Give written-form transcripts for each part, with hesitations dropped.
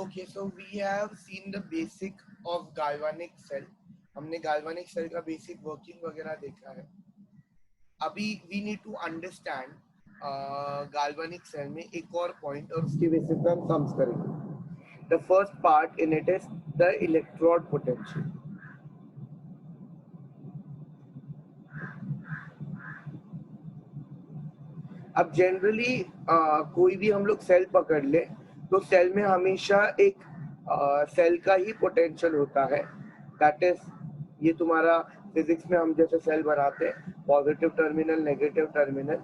Okay, so we have seen the basic of galvanic cell. हमने galvanic cell का basic working वगैरह देखा है. अभी we need to understand galvanic cell में एक और point और उसके basis पे हम sums करेंगे. The first part in it is the electrode potential. अब जनरली कोई भी हम लोग सेल पकड़ ले तो सेल में हमेशा एक सेल का ही पोटेंशियल होता है. दैट इज ये तुम्हारा फिजिक्स में हम जैसे सेल बनाते हैं पॉजिटिव टर्मिनल नेगेटिव टर्मिनल,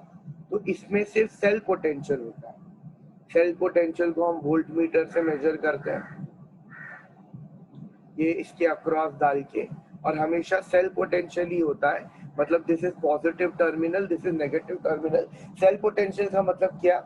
तो इसमें सिर्फ सेल पोटेंशियल होता है. सेल पोटेंशियल को हम वोल्ट मीटर से मेजर करते हैं ये इसके अक्रॉस डाल के, और हमेशा सेल पोटेंशियल ही होता है. मतलब this is positive terminal, this is negative terminal. Cell potential का मतलब क्या,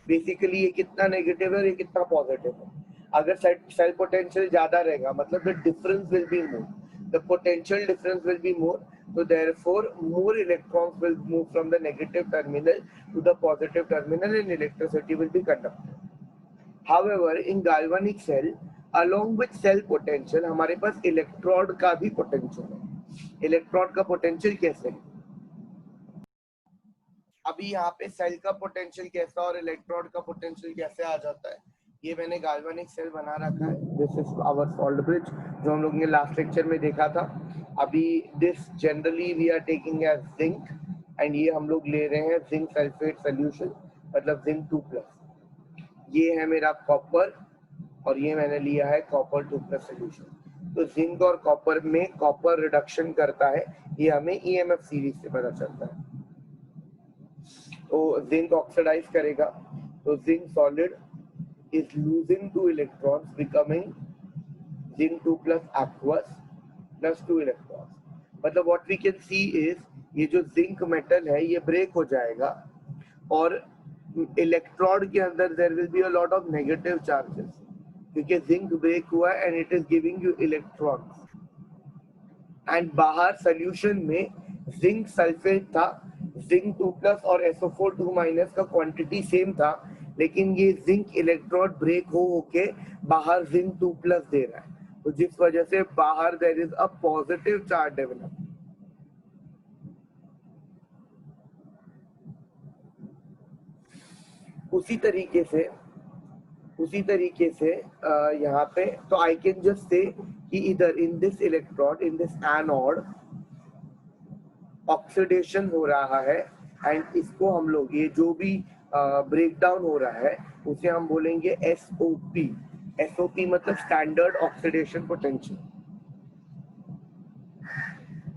बेसिकली ये कितना नेगेटिव है ये कितना पॉजिटिव है. अगर सेल पोटेंशियल ज्यादा रहेगा मतलब the difference will be more, the potential difference will be more, so therefore more electrons will move from the negative terminal to the positive terminal and electricity will be conducted. However, in galvanic cell along with cell potential हमारे पास electrode का भी potential है. Electrode का potential कैसे है, अभी यहाँ पे सेल का पोटेंशियल कैसा और इलेक्ट्रोड का पोटेंशियल कैसे आ जाता है, ये मैंने गाल्वेनिक सेल बना रखा है. This is our salt bridge जो हम लोग ने लास्ट लेक्चर में देखा था. अभी this generally we are taking as zinc and ये हम लोग ले रहे हैं जिंक सल्फेट सोल्यूशन, मतलब जिंक 2+. ये है मेरा कॉपर और ये मैंने लिया है कॉपर 2+ सोल्यूशन. तो जिंक और कॉपर में कॉपर रिडक्शन करता है, ये हमें ईएमएफ सीरीज से पता चलता है. तो जिंक ऑक्सीडाइज करेगा तो zinc solid is losing 2 electrons becoming zinc 2+ aqueous plus 2 electrons. मतलब what we can see is ये जो जिंक मेटल है ये ब्रेक हो जाएगा और इलेक्ट्रोड के अंदर there will be a lot of negative charges क्योंकि जिंक ब्रेक हुआ है and it is giving you electrons. and बाहर सोल्यूशन में जिंक सल्फेट था, जिंक 2+ और SO4 2- का क्वांटिटी सेम था, लेकिन ये जिंक इलेक्ट्रोड ब्रेक हो के बाहर जिंक 2+ दे रहा है, तो जिस वजह से बाहर there is a positive charge develop. उसी तरीके से यहाँ पे तो आई कैन जस्ट से कि इधर in this electrode in this anode oxidation हो रहा है एंड इसको हम लोग ये जो भी ब्रेक डाउन हो रहा है उसे हम बोलेंगे SOP. SOP मतलब स्टैंडर्ड ऑक्सीडेशन पोटेंशियल.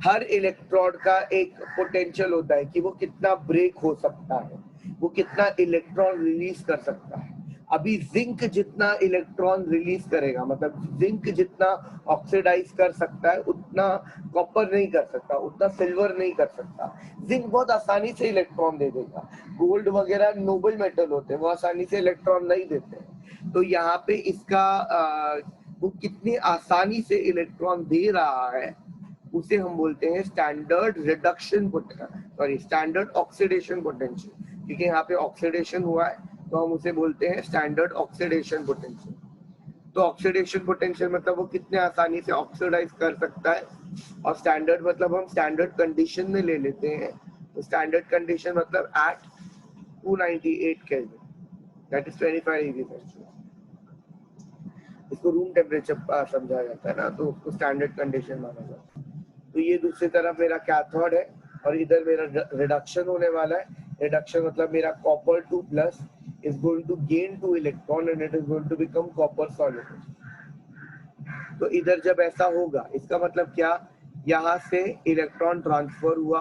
हर इलेक्ट्रोड का एक पोटेंशियल होता है कि वो कितना ब्रेक हो सकता है, वो कितना इलेक्ट्रॉन रिलीज कर सकता है. अभी जिंक जितना इलेक्ट्रॉन रिलीज करेगा, मतलब जिंक जितना ऑक्सीडाइज कर सकता है उतना कॉपर नहीं कर सकता, उतना सिल्वर नहीं कर सकता. जिंक बहुत आसानी से इलेक्ट्रॉन दे देगा, गोल्ड वगैरह नोबल मेटल होते हैं वो आसानी से इलेक्ट्रॉन नहीं देते. तो यहाँ पे इसका वो कितनी आसानी से इलेक्ट्रॉन दे रहा है उसे हम बोलते हैं standard reduction standard oxidation potential. क्योंकि यहाँ पे ऑक्सीडेशन हुआ है तो हम उसे बोलते हैं स्टैंडर्ड ऑक्सीडेशन पोटेंशियल. तो ऑक्सीडेशन पोटेंशियल मतलब वो कितने आसानी से ऑक्सीडाइज कर सकता है, और स्टैंडर्ड मतलब हम स्टैंडर्ड कंडीशन में ले लेते हैं. तो स्टैंडर्ड कंडीशन मतलब at 298 kelvin, that is 25 degree Celsius. इसको रूम टेम्परेचर समझा जाता है ना, तो उसको स्टैंडर्ड कंडीशन माना जाता है. तो ये दूसरी तरफ मेरा कैथोड है और इधर मेरा रिडक्शन होने वाला है. रिडक्शन मतलब मेरा copper 2+ is going to gain 2 electron and it is going to become copper soluble. तो इधर जब ऐसा होगा इसका मतलब क्या, यहाँ से इलेक्ट्रॉन ट्रांसफर हुआ.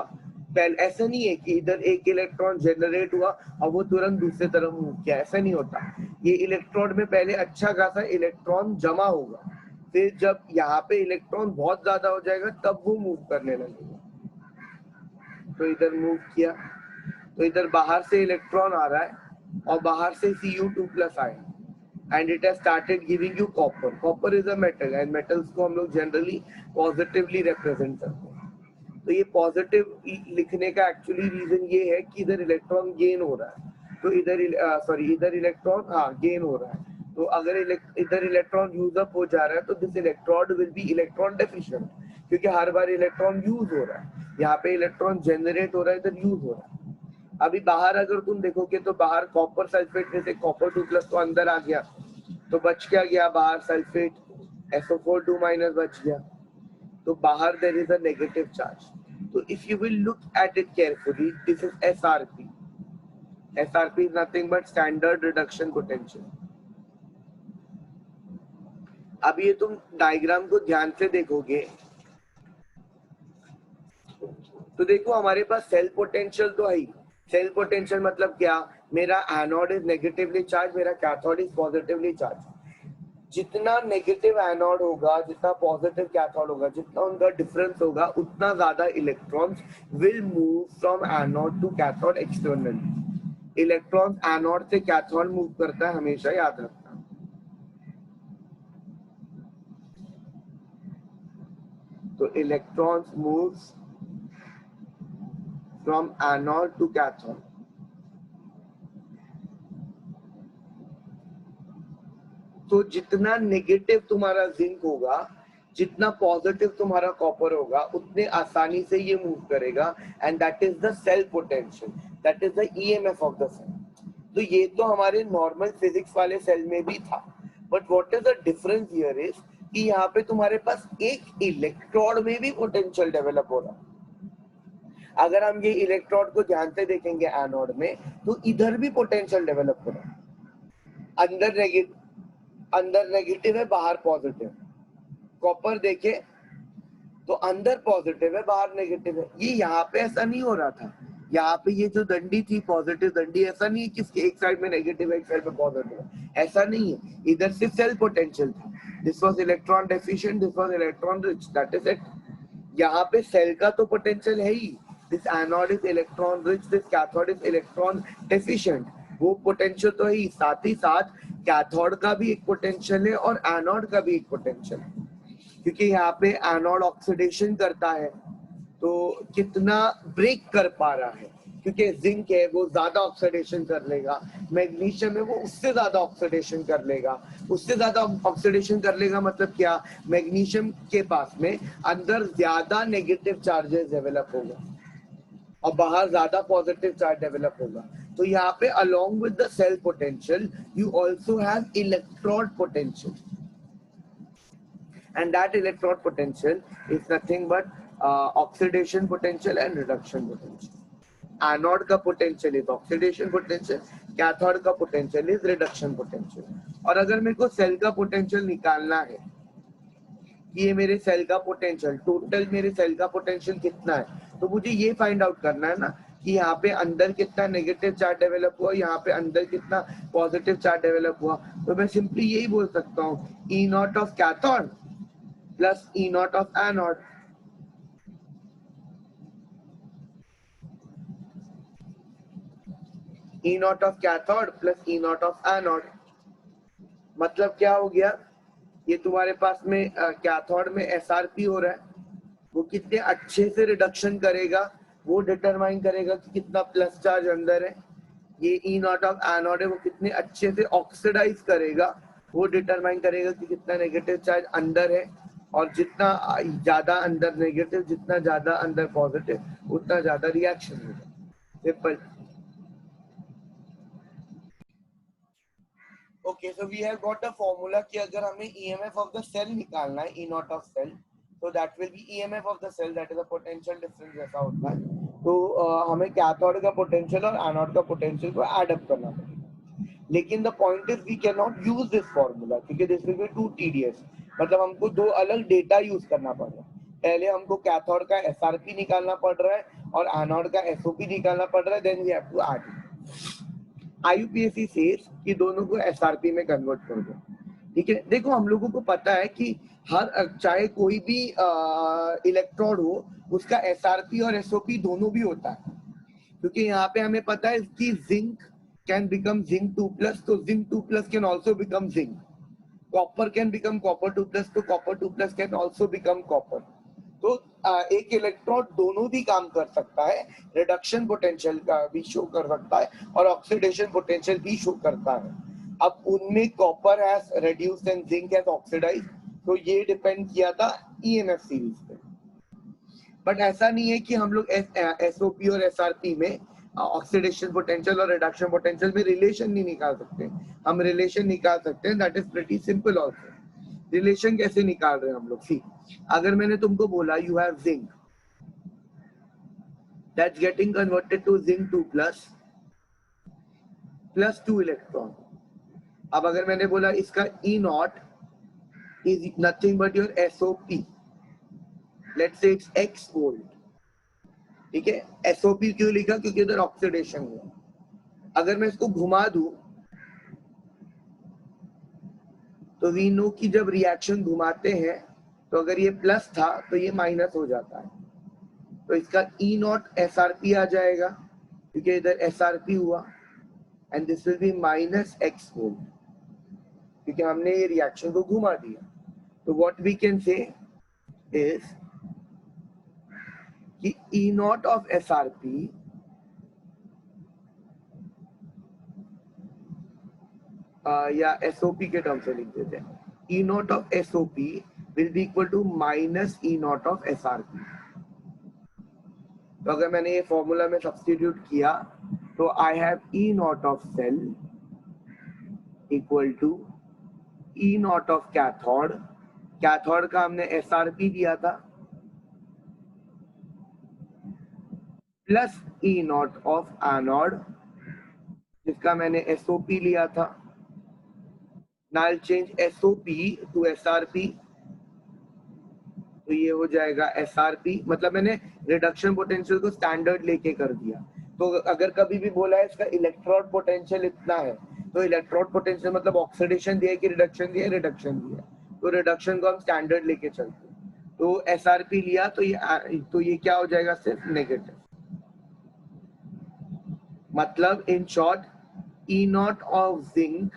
पहले ऐसा नहीं है कि इधर एक इलेक्ट्रॉन जनरेट हुआ और वो तुरंत दूसरी तरफ मूव किया, ऐसा नहीं होता. ये इलेक्ट्रोड में पहले अच्छा खासा इलेक्ट्रॉन जमा होगा, फिर जब यहाँ पे इलेक्ट्रॉन बहुत ज्यादा हो जाएगा तब वो मूव करने लगेगा. तो इधर मूव किया तो इधर बाहर से इलेक्ट्रॉन आ रहा है और बाहर से Cu2+ आया and it has started giving you copper. Copper is a metal and metals को हम लोग generally positively represent करते हैं. तो ये पॉजिटिव लिखने का एक्चुअली रीजन ये है कि इधर इलेक्ट्रॉन गेन हो रहा है, तो इधर इधर इलेक्ट्रॉन गेन हो रहा है. तो अगर इधर इलेक्ट्रॉन यूज अप हो जा रहा है तो this electrode will be electron deficient, क्योंकि हर बार इलेक्ट्रॉन यूज हो रहा है, यहाँ पे इलेक्ट्रॉन जनरेट हो रहा है, इधर यूज हो रहा है। अभी बाहर अगर तुम देखोगे तो बाहर कॉपर सल्फेट में से कॉपर 2+ तो अंदर आ गया, तो बच क्या गया बाहर सल्फेट, SO4 2- बच गया, तो बाहर there is a negative charge. तो if you will look at it carefully, this is SRP. SRP is nothing but standard reduction potential. अब ये तुम डायग्राम को ध्यान से देखोगे तो देखो हमारे पास सेल पोटेंशियल तो है ही। सेल पोटेंशियल मतलब क्या, मेरा एनोड इज नेगेटिवली चार्ज, मेरा कैथोड इज पॉजिटिवली चार्ज। जितना नेगेटिव एनोड होगा, जितना पॉजिटिव कैथोड होगा, जितना उनका डिफरेंस होगा, उतना ज्यादा electrons will move from anode to cathode externally. Electrons anode से कैथोड मूव करता है, हमेशा याद रखना। तो electrons moves from anode to cathode. तो जितना नेगेटिव तुम्हारा जिंक होगा, जितना पॉजिटिव तुम्हारा कॉपर होगा, उतने आसानी से ये मूव करेगा, and that is the cell potential, that is the EMF of the cell. तो ये तो हमारे नॉर्मल फिजिक्स वाले सेल में भी था, but what is the difference here is कि यहाँ पे तुम्हारे पास एक इलेक्ट्रोड में भी पोटेंशियल डेवलप हो रहा है। अगर हम ये इलेक्ट्रोड को ध्यान से देखेंगे एनोड में, तो इधर भी पोटेंशियल डेवलप हो रहा है। अंदर नेगेटिव है, बाहर पॉजिटिव। कॉपर देखे तो अंदर पॉजिटिव है, बाहर नेगेटिव है। ये यहाँ पे ऐसा नहीं हो रहा था। यहाँ पे ये जो दंडी थी, पॉजिटिव दंडी, ऐसा नहीं है कि एक साइड में नेगेटिव है, एक साइड में पॉजिटिव है, ऐसा नहीं है। इधर सिर्फ सेल पोटेंशियल था। This was electron deficient, this was electron rich, that is it. यहाँ पे सेल का तो पोटेंशियल है ही, this anode is electron rich, this cathode is electron deficient, वो पोटेंशियल तो है ही। साथ ही साथ कैथोड का भी एक पोटेंशियल है और एनोड का भी एक पोटेंशियल है, क्योंकि यहाँ पे एनोड ऑक्सीडेशन करता है, तो कितना ब्रेक कर पा रहा है, क्योंकि जिंक है वो ज्यादा ऑक्सीडेशन कर लेगा, मैग्नीशियम है वो उससे ज्यादा ऑक्सीडेशन कर लेगा। उससे ज्यादा ऑक्सीडेशन कर लेगा मतलब क्या, मैग्नीशियम के पास में अंदर ज्यादा नेगेटिव चार्जेस डेवलप होगा और बाहर ज्यादा पॉजिटिव चार्ज डेवलप होगा। तो यहाँ पे along with the cell potential you also have electrode potential, and that electrode potential is nothing but oxidation potential and reduction potential. Anode का potential is oxidation potential, cathode का potential is reduction potential. और अगर मेरे को cell का potential निकालना है कि ये मेरे सेल का पोटेंशियल, टोटल मेरे सेल का पोटेंशियल कितना है, तो मुझे ये फाइंड आउट करना है ना कि यहाँ पे अंदर कितना नेगेटिव चार्ज डेवलप हुआ, यहाँ पे अंदर कितना पॉजिटिव चार्ज डेवलप हुआ। तो मैं सिंपली यही बोल सकता हूँ, E naught of cathode plus E naught of anode. E naught of cathode plus E naught of anode मतलब क्या हो गया, ये तुम्हारे पास में कैथोड में एसआरपी हो रहा है, वो कितने अच्छे से रिडक्शन करेगा वो डिटरमाइन करेगा कि कितना प्लस चार्ज अंदर है। ये ई नॉट ऑफ एनोड है, वो कितने अच्छे से ऑक्सीडाइज करेगा वो डिटरमाइन करेगा कि कितना नेगेटिव चार्ज अंदर है। और जितना ज्यादा अंदर नेगेटिव, जितना ज्यादा अंदर पॉजिटिव, उतना ज्यादा रिएक्शन होगा। Simple. Okay, so we have got a formula कि अगर हमें ईएमएफ ऑफ द सेल निकालना है, ई नॉट ऑफ सेल, तो that will be EMF of the cell, that is a potential difference जैसा होता है। तो हमें कैथोड का पोटेंशियल और एनोड का पोटेंशियल को ऐड अप करना पड़ेगा। लेकिन the point is we can not use this formula क्योंकि this will be too tedious. मतलब हमको दो अलग डेटा यूज करना पड़ रहा है। पहले हमको कैथोड का एसआरपी निकालना पड़ रहा है और एनोड का एसओपी निकालना पड़ रहा है, then we have to add. IUPAC says कि दोनों को एसआरपी में कन्वर्ट कर दो। ठीक है, देखो हम लोगों को पता है कि हर चाहे कोई भी इलेक्ट्रोड हो, उसका एसआरपी और एसओपी दोनों भी होता है, क्योंकि यहाँ पे हमें पता है कि जिंक कैन बिकम जिंक 2+, तो zinc 2+ can also become zinc. Copper can become copper 2+, तो copper 2+ can also become copper. तो एक इलेक्ट्रोड दोनों भी काम कर सकता है, रिडक्शन पोटेंशियल का भी शो कर सकता है और ऑक्सीडेशन पोटेंशियल भी शो करता है। अब उनमें copper has reduced and zinc has oxidised, तो ये डिपेंड किया था ईएमएफ सीरीज पे। बट ऐसा नहीं है कि हम लोग एसओपी और एसआरपी में ऑक्सीडेशन पोटेंशियल और रिडक्शन पोटेंशियल में रिलेशन नहीं निकाल सकते। हम रिलेशन निकाल सकते हैं, that is pretty simple also. Relation कैसे निकाल रहे हैं हम लोग? सी, अगर मैंने तुमको बोला you have zinc that's getting converted to zinc 2 plus 2 electron. अब अगर मैंने बोला इसका E naught is nothing but your SOP, let's say it's X volt, ठीक है। एसओपी क्यों लिखा? क्योंकि इधर ऑक्सीडेशन हुआ। अगर मैं इसको घुमा दूं तो वी नो कि जब रिएक्शन घुमाते हैं तो अगर ये प्लस था तो ये माइनस हो जाता है, तो इसका E naught S R P आ जाएगा क्योंकि इधर एस आर पी हुआ, and this will be minus X volt क्योंकि हमने ये रिएक्शन को घुमा दिया। तो what we can say is कि E naught of S R P या एसओपी के टर्म से लिख देते हैं, E naught of SOP will be equal to minus E naught of SRP. तो अगर मैंने ये फॉर्मूला में सब्स्टिट्यूट किया तो I have E naught of cell equal to E naught of cathode, cathode का हमने एसआरपी दिया था, plus E naught of anode जिसका मैंने एसओपी लिया था। Now I'll change SOP to SRP, तो ये हो जाएगा SRP। मतलब मैंने रिडक्शन पोटेंशियल को स्टैंडर्ड लेके कर दिया। तो अगर कभी भी बोला है इसका इलेक्ट्रोड पोटेंशियल इतना है, तो इलेक्ट्रोड पोटेंशियल मतलब ऑक्सीडेशन दिया है कि रिडक्शन दिया है? रिडक्शन दिया है, तो रिडक्शन को हम स्टैंडर्ड लेके चलते हैं। तो SRP लिया तो ये क्या हो जाएगा? सिर्फ नेगेटिव। मतलब in short E naught of zinc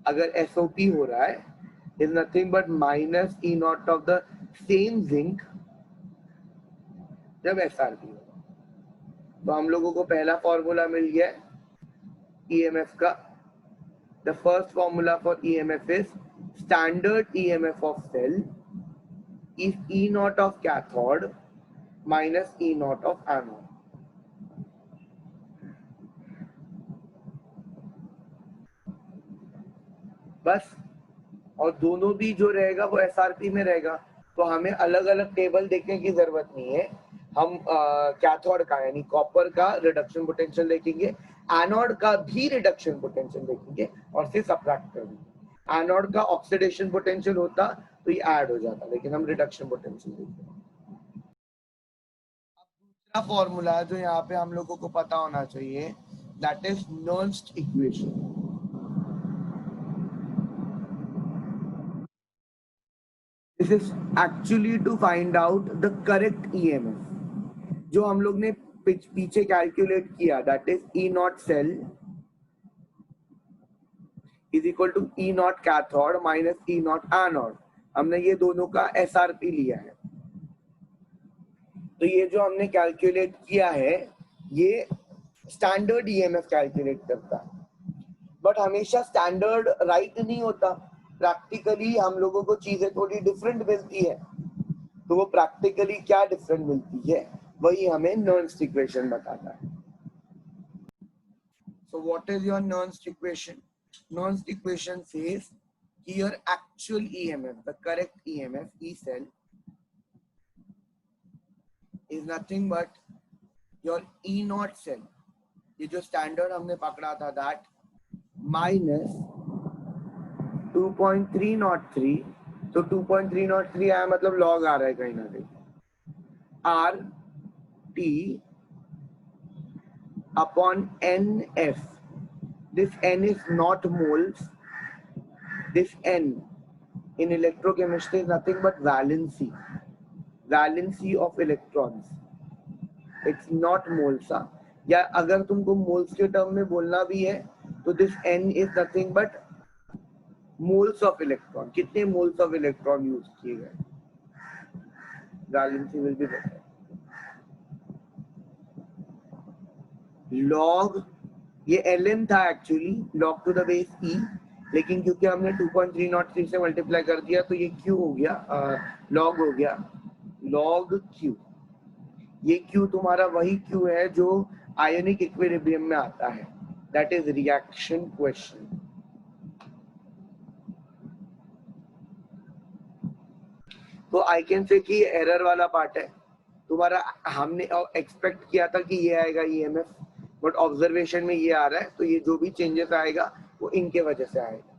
अगर SOP हो रहा है is nothing but minus E naught of the same zinc जब SRP हो। तो हम लोगों को पहला फॉर्मूला मिल गया EMF का। The first formula for EMF is standard EMF of cell is E naught of cathode minus E naught of anode। बस, और दोनों भी जो रहेगा वो एसआरपी में रहेगा, तो हमें अलग अलग टेबल देखने की जरूरत नहीं है। हम कैथोड का यानी कॉपर का रिडक्शन पोटेंशियल देखेंगे, एनोड का भी रिडक्शन पोटेंशियल देखेंगे और फिर सबट्रैक्ट कर देंगे। एनोड का ऑक्सीडेशन पोटेंशियल होता तो ये ऐड हो जाता, लेकिन हम रिडक्शन पोटेंशियल देखेंगे। अब दूसरा फॉर्मूला जो यहाँ पे हम लोगों को पता होना चाहिए, that is Nernst equation. This is actually to find out the correct EMF जो हम लोग ने पीछे कैलकुलेट किया, that is E naught cell is equal to E naught cathode minus E naught anode. हमने ये दोनों का एसआरपी लिया है, तो ये जो हमने कैलकुलेट किया है ये स्टैंडर्ड ईएमएफ कैलकुलेट करता है। बट हमेशा स्टैंडर्ड राइट नहीं होता, प्रैक्टिकली हम लोगों को चीजें थोड़ी डिफरेंट मिलती है। तो वो प्रैक्टिकली क्या डिफरेंट मिलती है वही हमें नर्न्स्ट इक्वेशन बताता है। So what is your Nernst equation? Nernst equation says कि your actual EMF, the correct EMF E cell is nothing but your E naught cell, ये जो स्टैंडर्ड हमने पकड़ा था, दैट माइनस 2.303, तो 2.303 आया मतलब लॉग आ रहा है कहीं ना कहीं, R T upon N F. This N is not moles, this N in electrochemistry is nothing but valency of electrons, it's not moles। या अगर तुमको मोल्स के टर्म में बोलना भी है तो this n is nothing but moles of electron, कितने मोल्स ऑफ इलेक्ट्रॉन यूज किए गए, valency will be better. Log ये ln था actually log to the base e, लेकिन क्योंकि हमने 2.303 से मल्टीप्लाई कर दिया तो ये q हो गया, log हो गया log q। ये q तुम्हारा वही q है जो आयोनिक इक्विलिब्रियम में आता है, दैट इज रिएक्शन क्वेश्चन। तो आई कैन से कि एरर वाला पार्ट है तुम्हारा, हमने एक्सपेक्ट किया था कि ये आएगा ईएमएफ, बट ऑब्जर्वेशन में ये आ रहा है, तो ये जो भी चेंजेस आएगा वो इनके वजह से आएगा।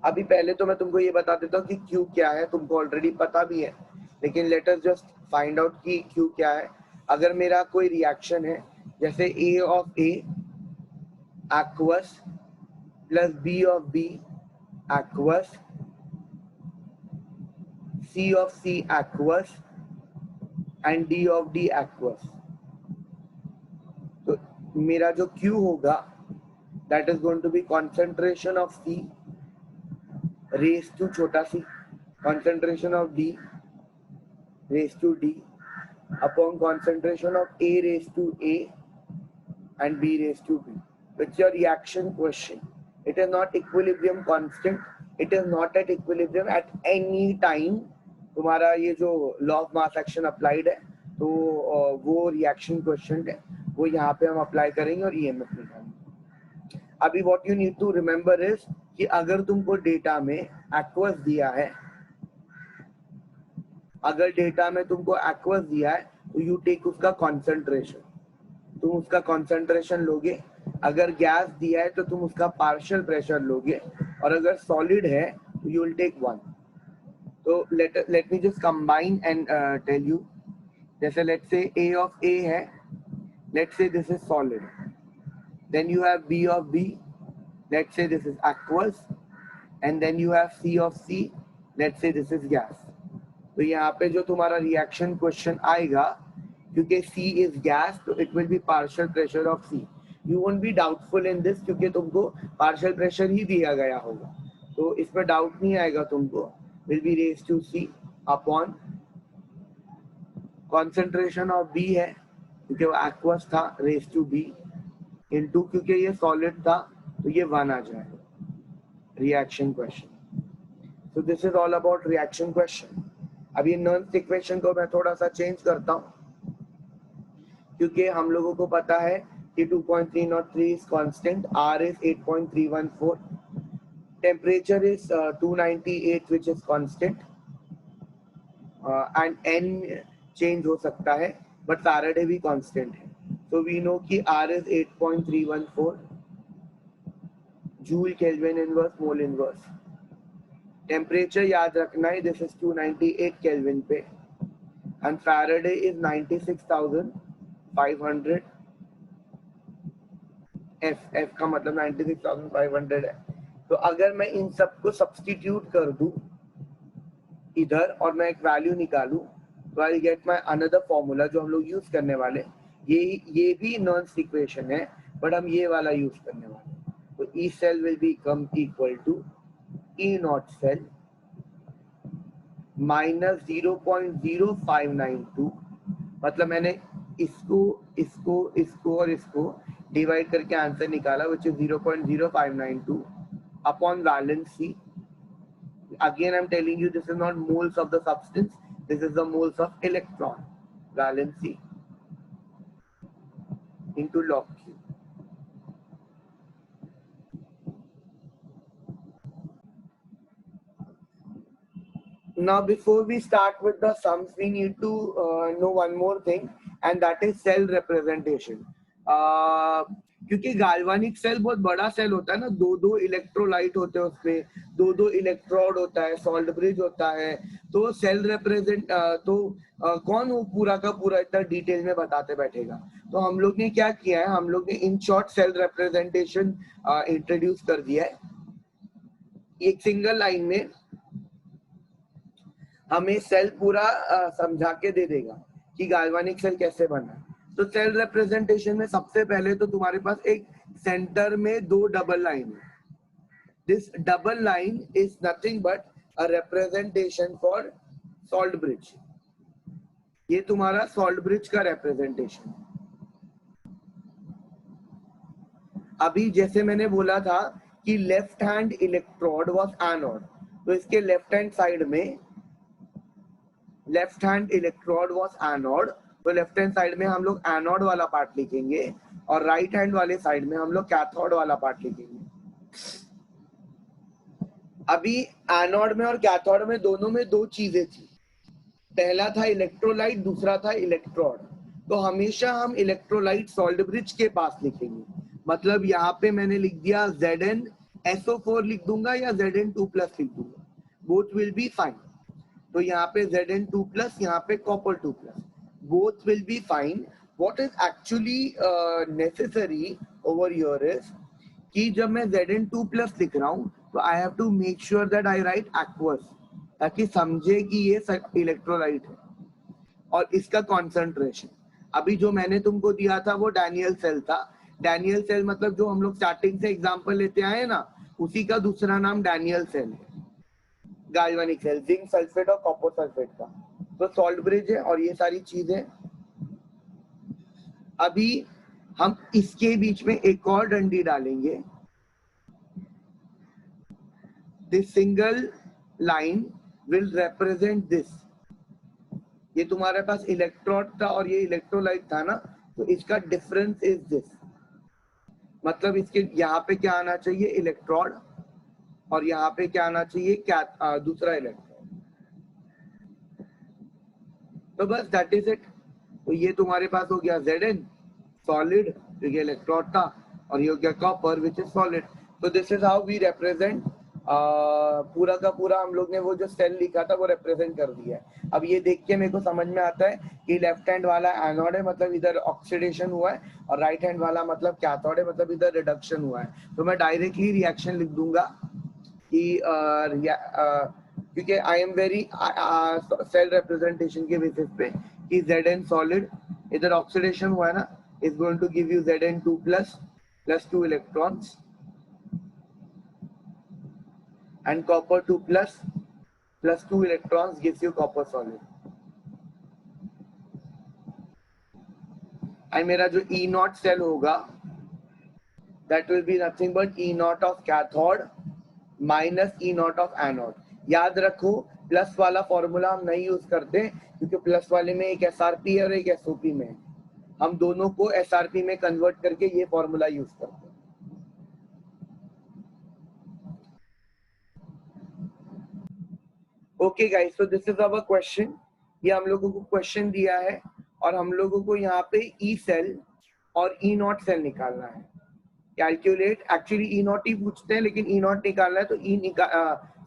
अभी पहले तो मैं तुमको ये बता देता हूँ कि क्यू क्या है, तुमको ऑलरेडी पता भी है, लेकिन let us just find out कि क्यू क्या है। अगर मेरा कोई रिएक्शन है जैसे A of A aqueous plus B of B aqueous, C of C aqueous and D of D aqueous, तो मेरा जो Q होगा that is going to be concentration of C raised to छोटा c, concentration of D raised to D upon concentration of A raised to A and B raised to B. It's your reaction question. It is not equilibrium constant. It is not at equilibrium at any time. तुम्हारा ये जो law of mass action applied है तो वो reaction question है, वो यहाँ पे हम अप्लाई करेंगे और ईएमएफ निकालेंगे। अभी what you need to remember is कि अगर तुमको डेटा में एक्वस दिया है, अगर डेटा में तुमको एक्वस दिया है तो यू टेक उसका कॉन्सेंट्रेशन, तुम उसका कॉन्सेंट्रेशन लोगे। अगर गैस दिया है तो तुम उसका पार्शियल प्रेशर लोगे, और अगर सॉलिड है तो यू विल टेक वन। तो let me just combine and tell you, जैसे let's say A of A है, let's say this is solid, then you have B of B, let's say this is aqueous, and then you have C of C, let's say this is gas. तो यहाँ पे जो तुम्हारा reaction question आएगा, क्योंकि C is gas तो it will be partial pressure of C. You won't be doubtful in this क्योंकि तुमको partial pressure ही दिया गया होगा, तो इसमें डाउट नहीं आएगा तुमको। will be raised to C upon concentration of B है क्योंकि वो aqueous था, raised to B into क्योंकि ये solid था तो ये 1 आ जाएगा reaction question. So this is all about reaction question. अब ये नर्न्स इक्वेशन को मैं थोड़ा सा चेंज करता हूँ क्योंकि हम लोगों को पता है कि 2.303 is constant, R is 8.314, temperature is 298 which is constant, and N change हो सकता है but Faraday भी constant है। So we know कि R is 8.314 joule Kelvin inverse mole inverse। Temperature याद रखना है, दिस इज 298 केल्विन पे, एंड फैराडे इज 96,500 एफ का मतलब 96,500 है। तो अगर मैं इन सबको सब्स्टिट्यूट कर दूं इधर और मैं एक वैल्यू निकालूं तो I get my another formula जो हम लोग यूज करने वाले। ये भी नॉन इक्वेशन है बट हम ये वाला यूज करने वाले। तो E cell will become equal to E naught cell minus 0.0592, मतलब मैंने इसको और इसको डिवाइड करके आंसर निकाला which is 0.0592 upon valency. Again I'm telling you this is not moles of the substance, this is the moles of electron. Valency into log Q. Now before we start with the sums we need to know one more thing and that is cell representation. क्योंकि गाल्वानिक cell बहुत बड़ा cell होता है ना, दो electrolyte होते हैं उसमें, दो इलेक्ट्रोड होता है, सॉल्ट ब्रिज होता है, तो सेल रिप्रेजेंट कौन वो पूरा का पूरा इतना डिटेल में बताते बैठेगा। तो हम लोग ने क्या किया है, हम लोग ने in short cell representation introduce कर दिया है। एक सिंगल लाइन में हमें सेल पूरा समझा के दे देगा कि गाल्वानिक सेल कैसे बना। तो सेल रिप्रेजेंटेशन में सबसे पहले तो तुम्हारे पास एक सेंटर में दो डबल लाइन है। This double line is nothing but a representation for salt bridge. ये तुम्हारा सॉल्ट ब्रिज का रिप्रेजेंटेशन है। अभी जैसे मैंने बोला था कि left hand electrode was anode, तो इसके लेफ्ट हैंड साइड में left hand electrode was anode, तो लेफ्ट हैंड साइड में हम लोग एनोड वाला पार्ट लिखेंगे और राइट हैंड वाले साइड में हम लोग कैथोड वाला पार्ट लिखेंगे। अभी एनोड में और कैथोड में दोनों में दो चीजें थी, पहला था इलेक्ट्रोलाइट, दूसरा था इलेक्ट्रोड। तो हमेशा हम इलेक्ट्रोलाइट सॉल्ट ब्रिज के पास लिखेंगे, मतलब यहाँ पे मैंने लिख दिया ZnSO4 लिख दूंगा या Zn2+ लिख दूंगा, बोथ विल बी फाइन। तो यहाँ पे Zn2+, यहाँ पे copper 2+, both will be fine. What is actually necessary over here is कि जब मैं Zn2+ लिख रहा हूँ तो I have to make sure that I write aqueous, ताकि समझे कि ये इलेक्ट्रोलाइट है और इसका कॉन्सेंट्रेशन। अभी जो मैंने तुमको दिया था वो डैनियल सेल था। डैनियल सेल मतलब जो हम लोग स्टार्टिंग से एग्जांपल लेते आए ना, उसी का दूसरा नाम डैनियल सेल है, गाल्वेनिक सेल, जिंक सल्फेट और कॉपर सल्फेट का। तो सॉल्ट ब्रिज है और ये सारी चीजें। अभी हम इसके बीच में एक और डंडी डालेंगे। This single line will represent this. ये तुम्हारे पास इलेक्ट्रोड था और ये इलेक्ट्रोलाइट था ना, तो इसका डिफरेंस इज दिस, मतलब इसके यहाँ पे क्या आना चाहिए, इलेक्ट्रोड, और यहाँ पे क्या आना चाहिए, क्या दूसरा इलेक्ट्रोड। तो बस दैट इज इट। तो ये तुम्हारे पास हो गया Zn सॉलिड, तो ये इलेक्ट्रोड था, और ये हो गया कॉपर विच इज सॉलिड। तो this is how we represent, पूरा का पूरा हम लोग ने वो जो सेल लिखा था वो रिप्रेजेंट कर दिया है। अब ये देख के मेरे को समझ में आता है कि लेफ्ट हैंड वाला एनोड है, मतलब इधर ऑक्सीडेशन हुआ है, और राइट हैंड वाला मतलब कैथोड है, मतलब इधर रिडक्शन हुआ है। तो मैं डायरेक्टली रिएक्शन लिख दूंगा कि क्योंकि I am very cell representation के बेसिस पे कि Zn सॉलिड, इधर ऑक्सीडेशन हुआ है ना, is going to give you Zn2+ plus 2 electrons, and copper 2+ plus 2 electrons gives you copper solid. and मेरा जो E0 सेल होगा that will be nothing but E0 of cathode minus E0 of anode. याद रखो plus वाला formula हम नहीं use करते, क्योंकि प्लस वाले में एक SRP है और एक SOP में है। हम दोनों को SRP में कन्वर्ट करके ये फॉर्मूला यूज करते हैं। Okay guys, so this is our question. ये हम लोगों को क्वेश्चन दिया है और हम लोगों को यहाँ पे E सेल और E0 सेल निकालना है। कैलकुलेट, एक्चुअली E0 ही पूछते हैं, लेकिन E0 निकालना है तो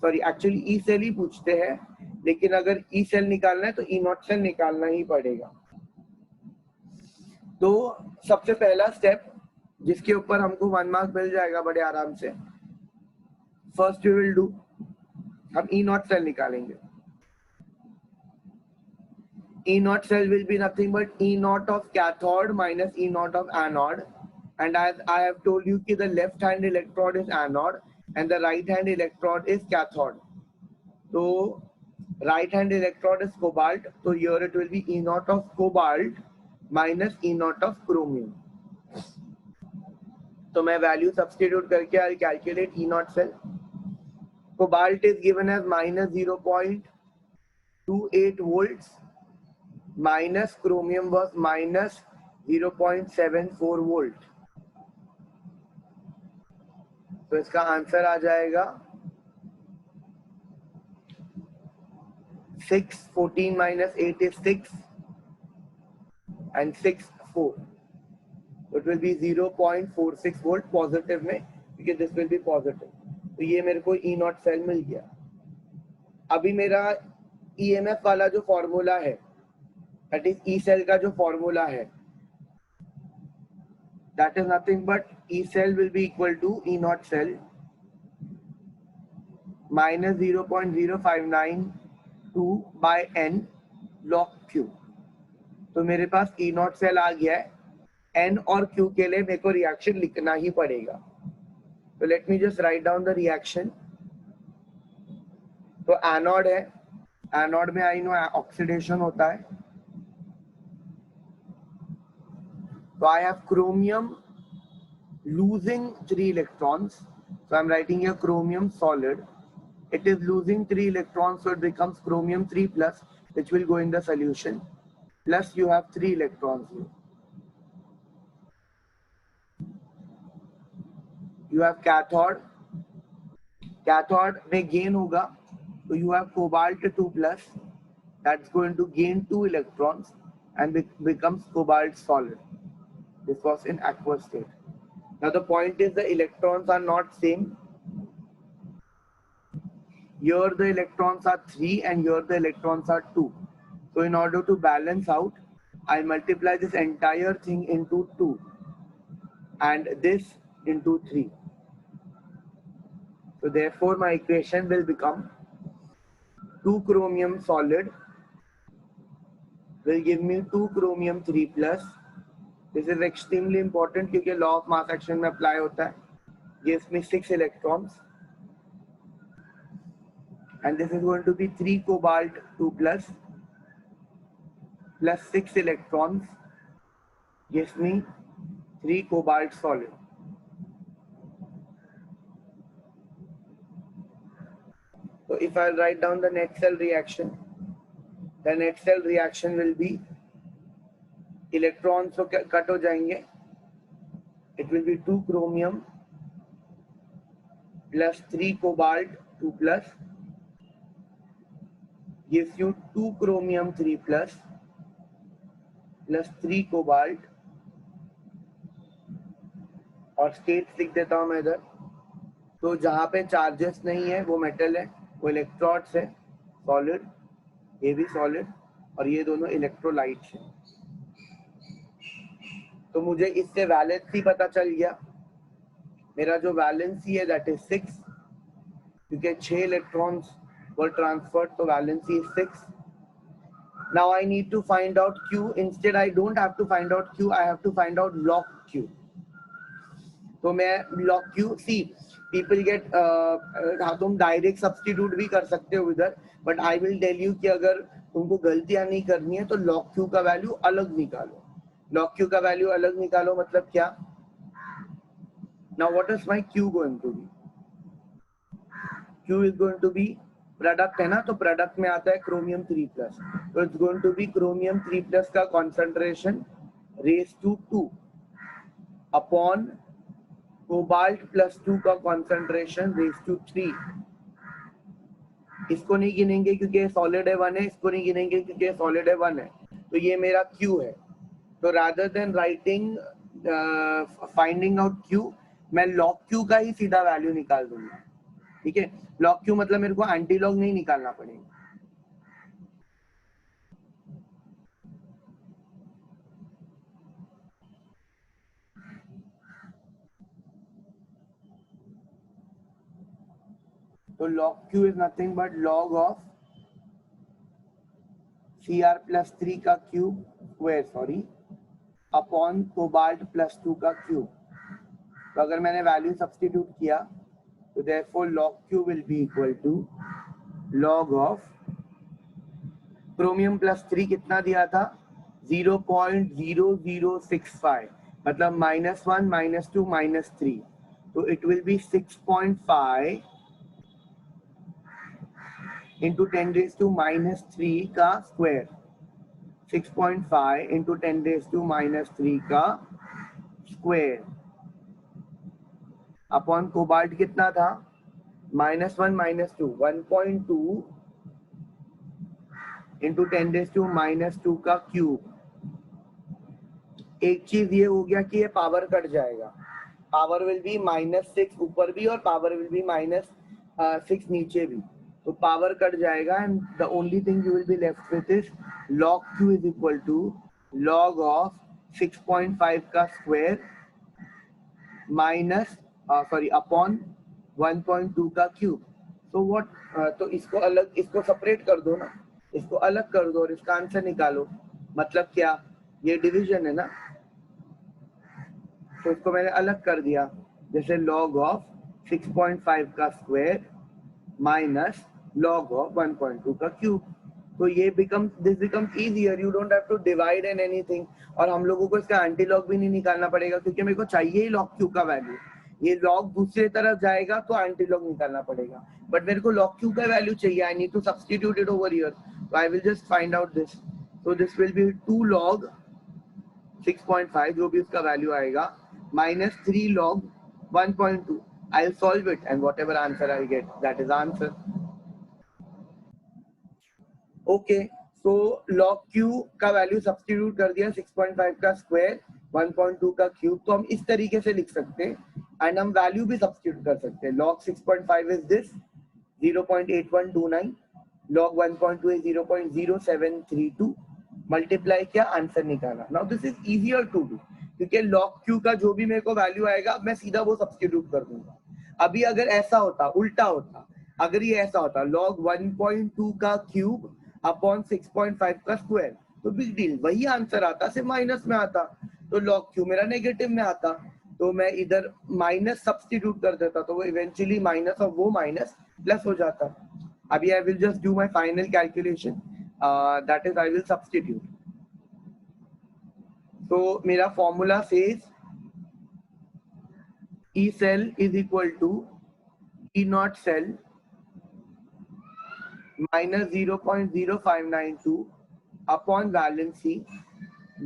एक्चुअली E सेल ही पूछते हैं, लेकिन अगर E सेल निकालना है तो E0 सेल निकालना ही पड़ेगा। तो सबसे पहला स्टेप जिसके ऊपर हमको 1 मार्क मिल जाएगा बड़े आराम से, फर्स्ट वी विल डू, हम E0 सेल निकालेंगे। E0 cell will be nothing but E0 of cathode minus E0 of anode, and as I have told you कि the left hand electrode is anode and the right hand electrode is cathode. तो right hand electrode is cobalt, so here it will be E0 of cobalt minus E0 of chromium. तो मैं value substitute करके I'll calculate E0 cell. Cobalt is given as minus 0.28 volts. Minus chromium was minus 0.74 volt. तो इसका answer आ जाएगा 6, 14 minus 8 is 6 and 6, 4. So it will be 0.46 volt positive में, because this will be positive. तो ये मेरे को E0 cell मिल गया। अभी मेरा EMF वाला जो फॉर्मूला है, that is E cell का जो फॉर्मूला है, that is nothing but E cell will be equal to E0 cell minus 0.0592 by N log Q. तो मेरे पास E0 सेल आ गया है। N और Q के लिए मेरे को रिएक्शन लिखना ही पड़ेगा। तो let me just write down the reaction. तो एनोड है, एनोड में आई नो ऑक्सीडेशन होता है, तो I have chromium losing 3 electrons. So I'm writing here chromium solid. It is losing 3 electrons, so it becomes chromium 3 plus, which will go in the solution. Plus you have 3 electrons here. You have cathode. Cathode may gain hoga, so you have cobalt 2 plus. That's going to gain 2 electrons and becomes cobalt solid. This was in aqueous state. Now the point is the electrons are not same. Here the electrons are 3 and here the electrons are 2. So in order to balance out, I multiply this entire thing into 2 and this into 3. So therefore my equation will become 2 chromium solid will give me 2 chromium 3 plus. This is extremely important because law of mass action में apply होता है. Gives me 6 electrons. And this is going to be 3 cobalt 2 plus 6 electrons gives me 3 cobalt solid. So if I write down the net cell reaction, the net cell reaction will be electrons so cut हो जाएंगे. It will be 2 chromium plus 3 cobalt 2 plus gives you 2 chromium 3 plus 3 cobalt. और states लिख देता हूं मैं इधर. तो जहां पे चार्जेस नहीं है वो मेटल है, वो इलेक्ट्रोड्स है सॉलिड, ये भी सॉलिड और ये दोनों इलेक्ट्रोलाइट्स हैं. तो मुझे इससे वैलेंसी पता चल गया. मेरा जो वैलेंसी है दैट इज 6 क्योंकि 6 electrons were transferred, so valency is 6. Now I need to find out Q. Instead I don't have to find out Q, I have to find out log Q. तो मैं log Q, see people get तुम direct substitute भी कर सकते हो इधर, but I will tell you कि अगर तुमको गलतियां नहीं करनी है तो log Q का वैल्यू अलग निकालो. log Q का वैल्यू अलग निकालो मतलब क्या? Now what is my Q going to be? Q is going to be product है ना, तो प्रोडक्ट में आता है क्रोमियम 3 प्लस, तो it's going to be chromium 3 plus का concentration raise to 2 upon cobalt plus 2 का कॉन्सेंट्रेशन रेज टू 3. इसको नहीं गिनेंगे क्योंकि सॉलिड है 1 है, इसको नहीं गिनेंगे क्योंकि सॉलिड है 1 है. तो ये मेरा Q है. तो rather than writing finding out Q, मैं लॉग Q का ही सीधा वैल्यू निकाल दूंगा. ठीक है, लॉग Q मतलब मेरे को एंटी लॉग नहीं निकालना पड़ेगा. तो log Q is nothing but log of Cr plus 3 का cube square upon cobalt plus 2 का क्यूब. तो अगर मैंने वैल्यू सब्स्टिट्यूट किया तो therefore log Q will be equal to log of chromium plus 3 कितना दिया था 0.0065 मतलब -1 -2 -3, तो it will be 6.5 into 10 raised to minus 3 का square. 6.5 into 10 raised to minus 3 का स्क्वायर अपॉन कोबाल्ट कितना था -1 -2 1.2 into 10 raised to minus 2 का क्यूब. एक चीज ये हो गया कि ये पावर कट जाएगा. पावर विल बी -6 ऊपर भी और पावर विल बी -6 नीचे भी, तो पावर कट जाएगा and the only thing you will be left with is log Q is equal to log of 6.5 का स्क्वायर माइनस अपॉन 1.2 का क्यूब. तो व्हाट, तो इसको अलग, इसको सेपरेट कर दो ना, इसको अलग कर दो और इसका आंसर निकालो. मतलब क्या, ये डिवीजन है ना, तो इसको मैंने अलग कर दिया. जैसे log ऑफ 6.5 का स्क्वायर माइनस log ऑफ 1.2 का क्यूब. तो ये this becomes easier, you don't have to divide an anything. और हम लोगों को इसका एंटी लॉग भी नहीं निकालना पड़ेगा, क्योंकि मेरे को चाहिए ही log q का वैल्यू। ये log दूसरी तरफ जाएगा तो एंटी लॉग निकालना पड़ेगा, बट मेरे को log q का वैल्यू चाहिए। I need to substitute it over here, so I will just find out this. So this will be 2 log 6.5 जो भी उसका वैल्यू आएगा minus 3 log 1.2. I'll solve it and whatever answer I get, that is answer. Okay, so log q का value substitute कर दिया, 6.5 का square 1.2 का cube, तो हम इस तरीके से लिख सकते हैं। एंड हम वैल्यू भी सब्स्टिट्यूट कर सकते हैं। log 6.5 is this 0.8129, log 1.2 is 0.0732, multiply किया, आंसर निकाला। Now this is easier to do, क्योंकि log q का जो भी मेरे को वैल्यू आएगा मैं सीधा वो सब्स्टिट्यूट कर दूंगा। अभी अगर ऐसा होता, उल्टा होता, अगर ये ऐसा होता log 1.2 का क्यूब अपॉन 6.5 का स्क्वायर, तो बिग डील, वही आंसर आता, सिर्फ माइनस में आता, तो log q मेरा नेगेटिव में आता, तो मैं इधर माइनस सब्स्टिट्यूट कर देता, तो वो इवेंचुअली माइनस और वो माइनस प्लस हो जाता। अभी I will just do my final calculation, that is I will substitute. तो मेरा formula says E cell is equal to E naught cell minus 0.0592 upon valency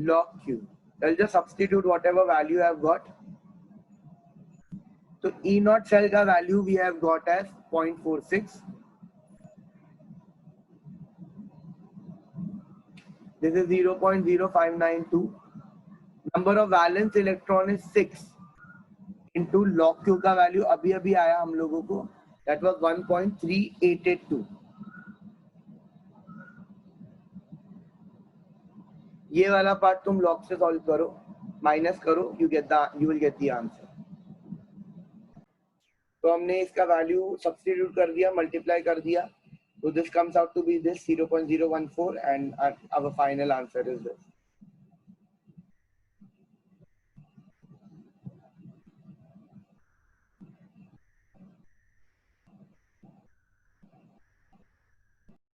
log q. I'll just substitute whatever value I have got. So E naught cell का value we have got as 0.46. This is 0.0592. Number of valence electron is 6 into log q का value अभी अभी आया हम लोगों को, that was 1.3882. ये वाला पार्ट तुम log से सॉल्व करो, माइनस करो, you will get the answer. तो हमने इसका वैल्यू सब्स्टिट्यूट कर दिया, मल्टीप्लाई कर दिया, तो this comes out to be this 0.014 and our final answer is this.